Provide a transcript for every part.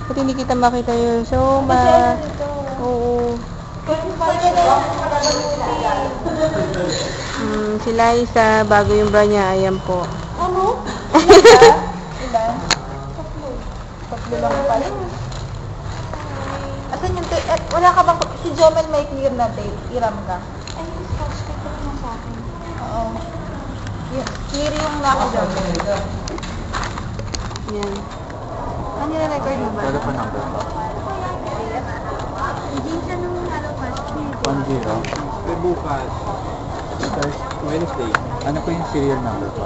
Ba't hindi kita makita yun? So, oo. Si Liza, bago yung bra niya, ayan po. Ano? Ilan? Tatlo lang pala. Asan yung tape? Wala ka bang, si Jomel may clear na tape? Iram ka. Ay, yung scotch tape ko naman sa akin. Oo. Clear yung naka Jomel. Yan. Ano yung record mo ba? Wala pa number ba? Hindi siya nung nalabas. 1-0. May bukas. Wednesday. Ano po yung serial number po?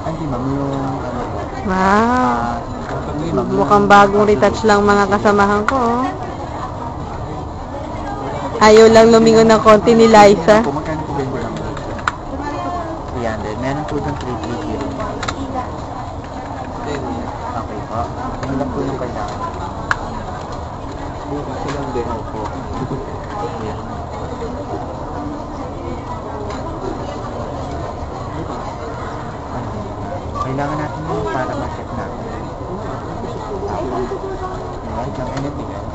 Hindi ma'am, yung ano po? Wow. Hindi ma'am. Mukhang bagong retouch lang mga kasamahan ko. Oh. Ayaw lang lumingon ng konti ni Liza. Magkano po ba yung bilang mo? 300. Meron po doon 330. Okay po. Yun lang po yung kailangan. Bukas lang din. Opo. Ayan. Kailangan natin yun para ma-check natin. Right lang, anything else?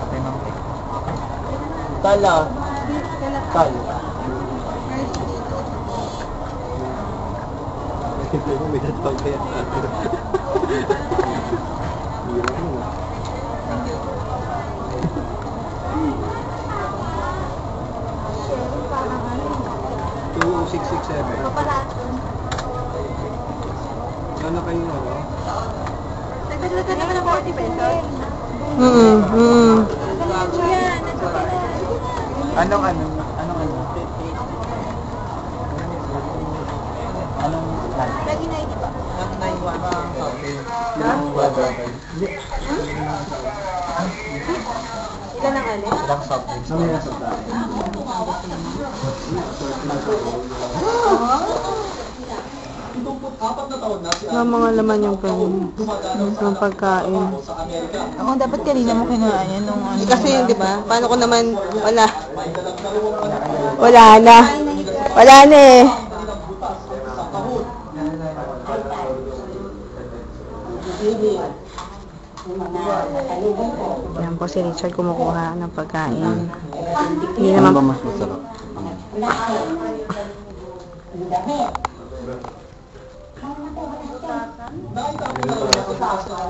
Okay, ma'am. Tala. Tal. May tatawag kaya. Two, 667. Sana kayo ano? Nagdadala ka naman ng 40 pesos. Anong plan? Lagi na hindi ba? Ilan ang alin? Ilang soft drinks? Mga laman yung yung pagkain. Ako dapat kanina mo kinuha yan nung ano. Kasi, di ba? Paano ko naman, wala. Wala na. Wala na eh. Yan po si Richard kumukuha ng pagkain. Hindi Ano ba naman. mas masarap?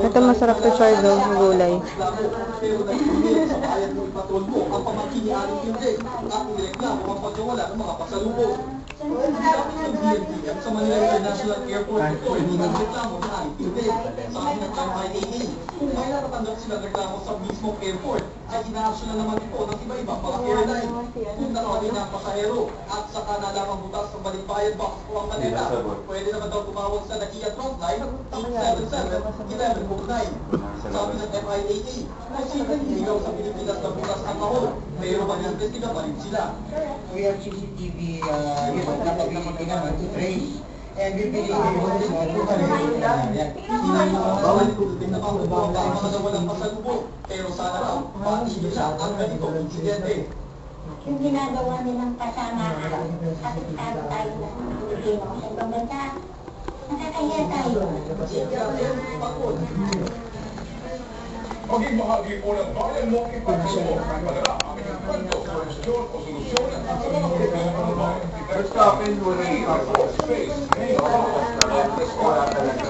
Ito masarap to chardo, yung gulay. Sa Manila International Airport, nagreklamo na IPD. Sabi ng MIAA, may natatanggap sila reklamo sa mismong airport ay inaaksyon na naman ito ng iba-ibang mga airline. Kung nakawin na ang pasahero at saka nalamang butas ng balikbayan box o ang kaneta, pwede naman daw tumawag sa NAIA Frontline 877-1149. Sabi ng MIAA, posibleng iligaw sa Pilipinas na butas ang kahon, pero mag-iimbestiga pa rin sila. We have CCTV, capability naman to trace. And we believe we will do Bawal din na pang-ubawa ang mga nawalang pasalubong, pero sana raw, patigil siya ang ganitong insidente. Yung ginagawa nilang kasamaan, apektado tayo ng Pilipino sa ibang bansa. Nakakahiya tayo. Maging bahagi po ng bayan mo ipagsulong ang madala ang inyong kwento, solusyon o solusyon sa mga problema ng bayan. First up in Luray, Arco, Space, Mayor, at Escola talaga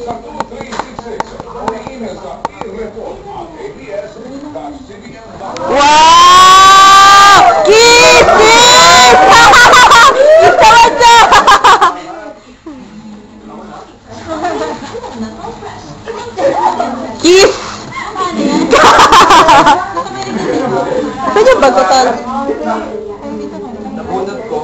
sa 2366 o email sa e-report@abs.cbn.com. Wow! Kisses! Gusto mo siya! Kiss! Saan yung bagutan? Napunod ko.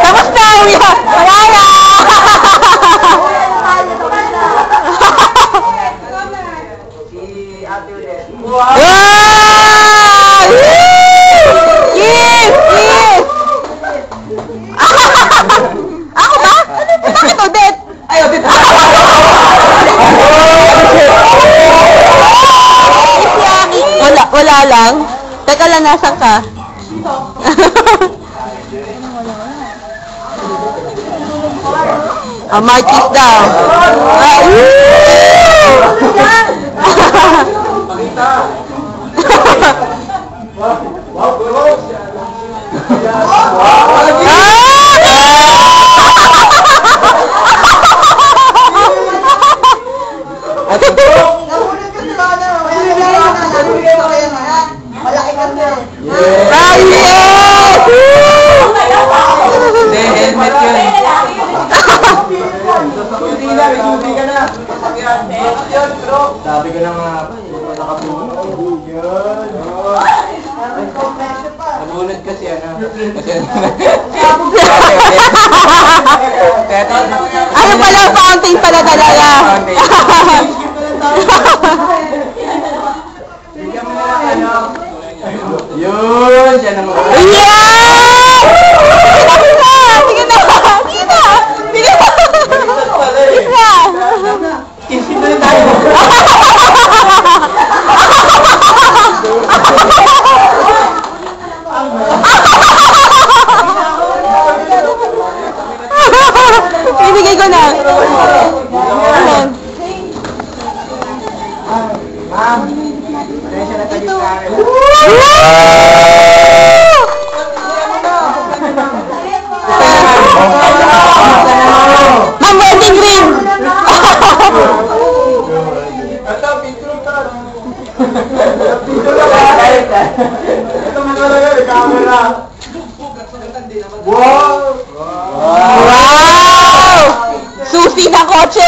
Tapos na, uya! Wala na! Wow! Kiss! Kiss! Ako ba? Bakit Odette? Ay, Odette! wala lang. Teka lang, nasan ka? Martis daw. Helmet yun. Sabi ko na nga, namunod kasi Ano pala, fountain pala talaga. Yun, siya naman. Yeah! Sige na! Sige na! Sige na! Sige na! Kisip na tayo. Ibigay ko na. Ayan. Ma'am, wedding ring! Ito, picture ka. Picture ka. Ito mo talaga, camera. Wow! Wow! Susi na kotse!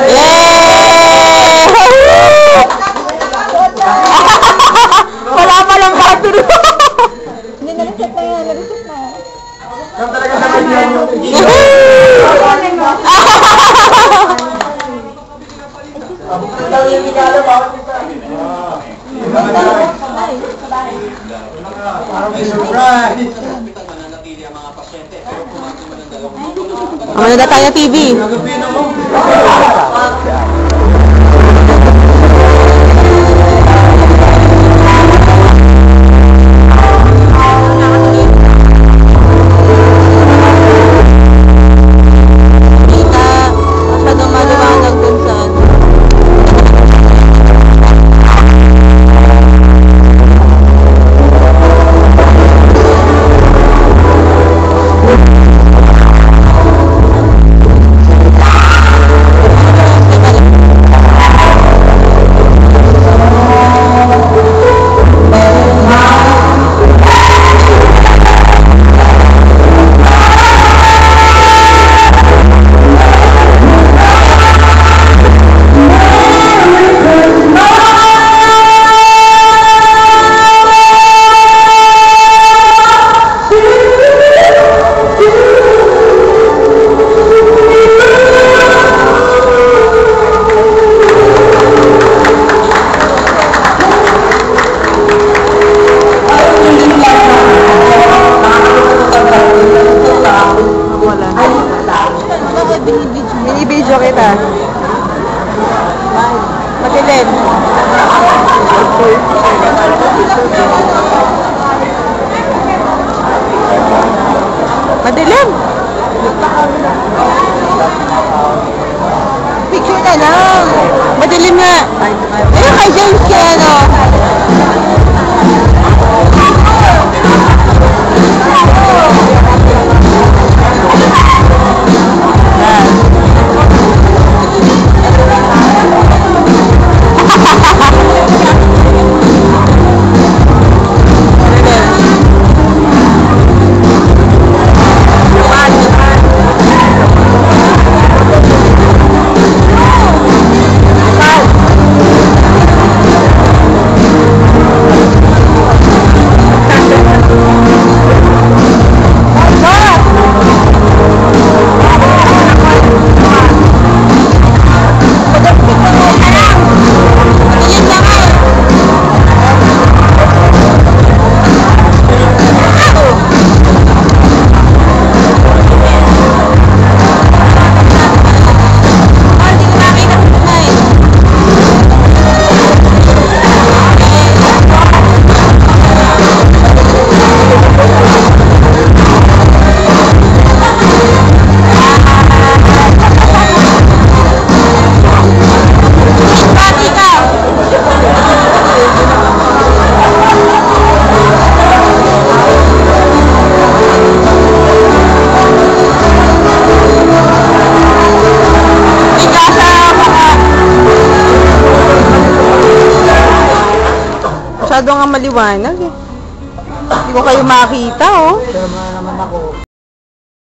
Yay! Wala palang battery. Hindi, na-reset na yan. Na-reset na. Saan talaga sa kanya yung abot na daw yung regalo, bawat isa. Parang may surprise. Manood na tayo TV. Binibidyo kita. Madilim. Madilim. Picture na lang. Madilim na. Ayun kay James kaya ano. Masyado nga maliwanag eh. Hindi ko kayo makita oh.